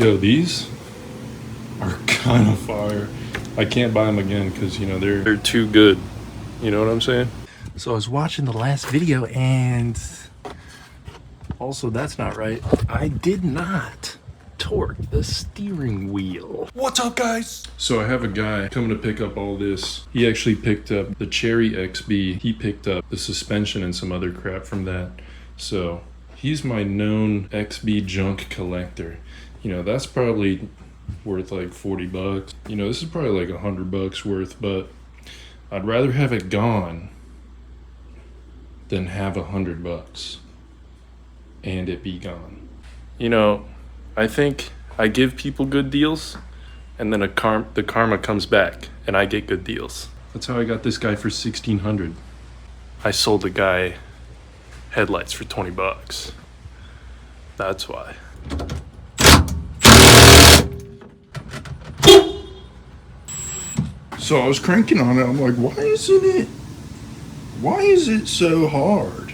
Yo, these are kind of fire. I can't buy them again because, you know, they're too good. You know what I'm saying? So I was watching the last video and also that's not right. I did not torque the steering wheel. What's up, guys? So I have a guy coming to pick up all this. He actually picked up the Cherry XB. He picked up the suspension and some other crap from that. So he's my known XB junk collector. You know, that's probably worth like 40 bucks. You know, this is probably like $100 worth, but I'd rather have it gone than have $100 and it be gone. You know, I think I give people good deals and then the karma comes back and I get good deals. That's how I got this guy for $1,600. I sold a guy headlights for 20 bucks. That's why. So I was cranking on it. I'm like, why is it so hard?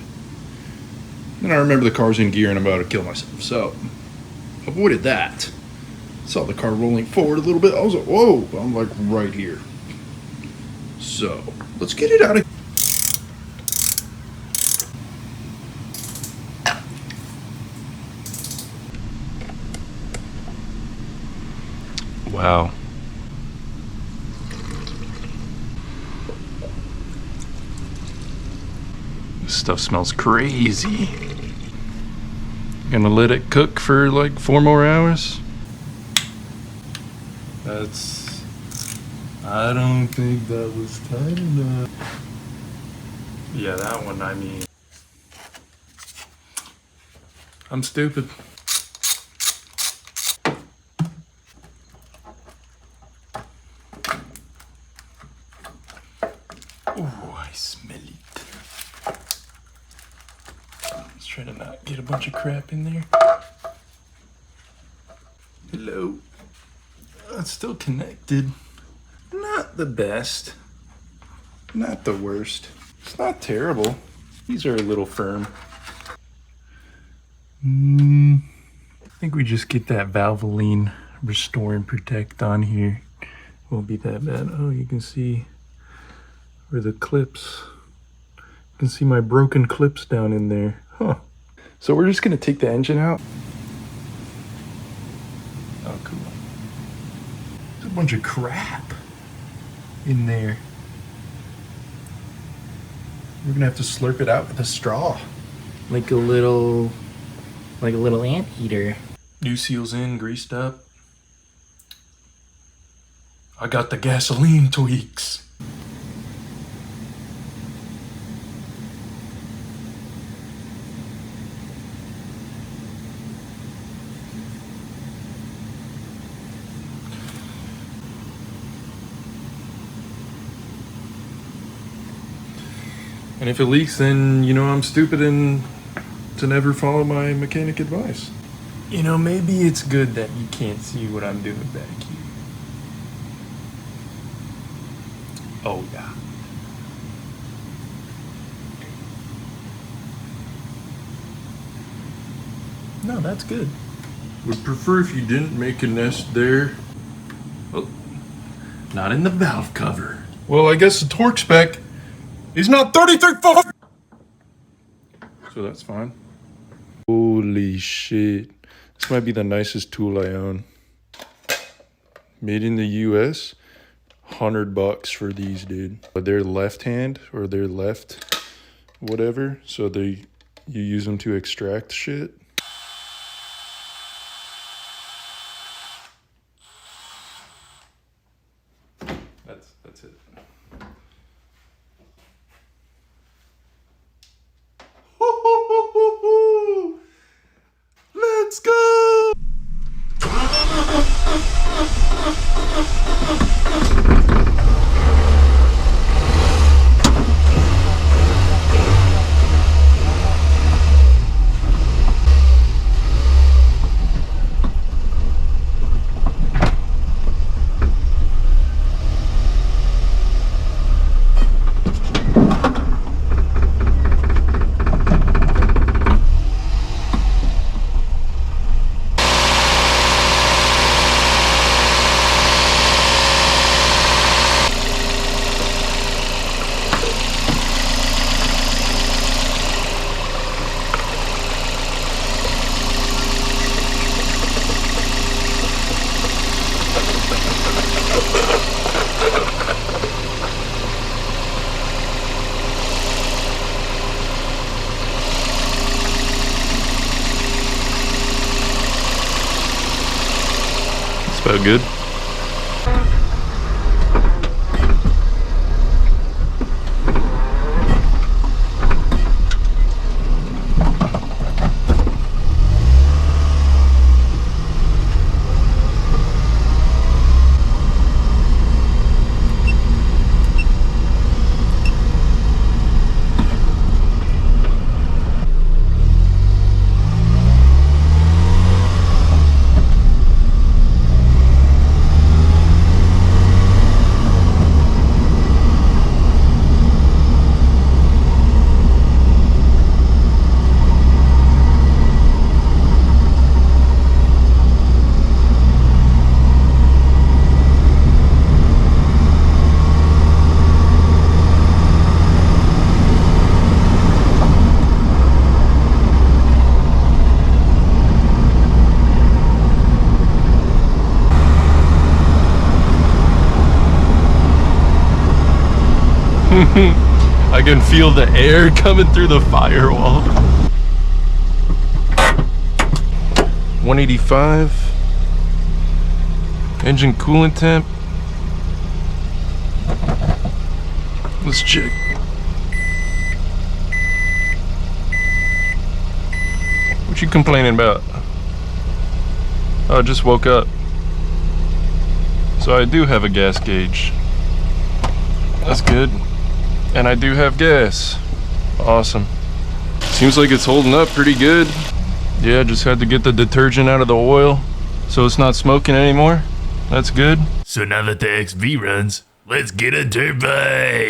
Then I remember the car's in gear and I'm about to kill myself. So avoided that. Saw the car rolling forward a little bit. I was like, whoa, I'm like right here. So let's get it out of. Wow. This stuff smells crazy. Gonna let it cook for like 4 more hours? I don't think that was tight enough. Yeah, that one, I mean. I'm stupid. Oh, I smell it. Let's try to not get a bunch of crap in there. Hello. It's still connected. Not the best. Not the worst. It's not terrible. These are a little firm. I think we just get that Valvoline Restore and Protect on here. Won't be that bad. Oh, you can see where the clips. You can see my broken clips down in there. Huh. So we're just gonna take the engine out. Oh, cool. There's a bunch of crap in there. We're gonna have to slurp it out with a straw. Like a little anteater. New seals in, greased up. I got the gasoline tweaks. And if it leaks, then you know I'm stupid and to never follow my mechanic advice. You know, maybe it's good that you can't see what I'm doing back here. Oh yeah. No, that's good. Would prefer if you didn't make a nest there. Oh, not in the valve cover. Well, I guess the torque spec is not 33 foot. So that's fine. Holy shit. This might be the nicest tool I own. Made in the US. $100 for these, dude. They're left hand or they're left whatever. So you use them to extract shit. That's it. Let's go! Felt good. I can feel the air coming through the firewall. 185. Engine coolant temp. Let's check. What you complaining about? Oh, I just woke up. So I do have a gas gauge. That's good. And I do have gas. Awesome. Seems like it's holding up pretty good. Yeah, just had to get the detergent out of the oil so it's not smoking anymore. That's good. So now that the XV runs, let's get a dirt bike.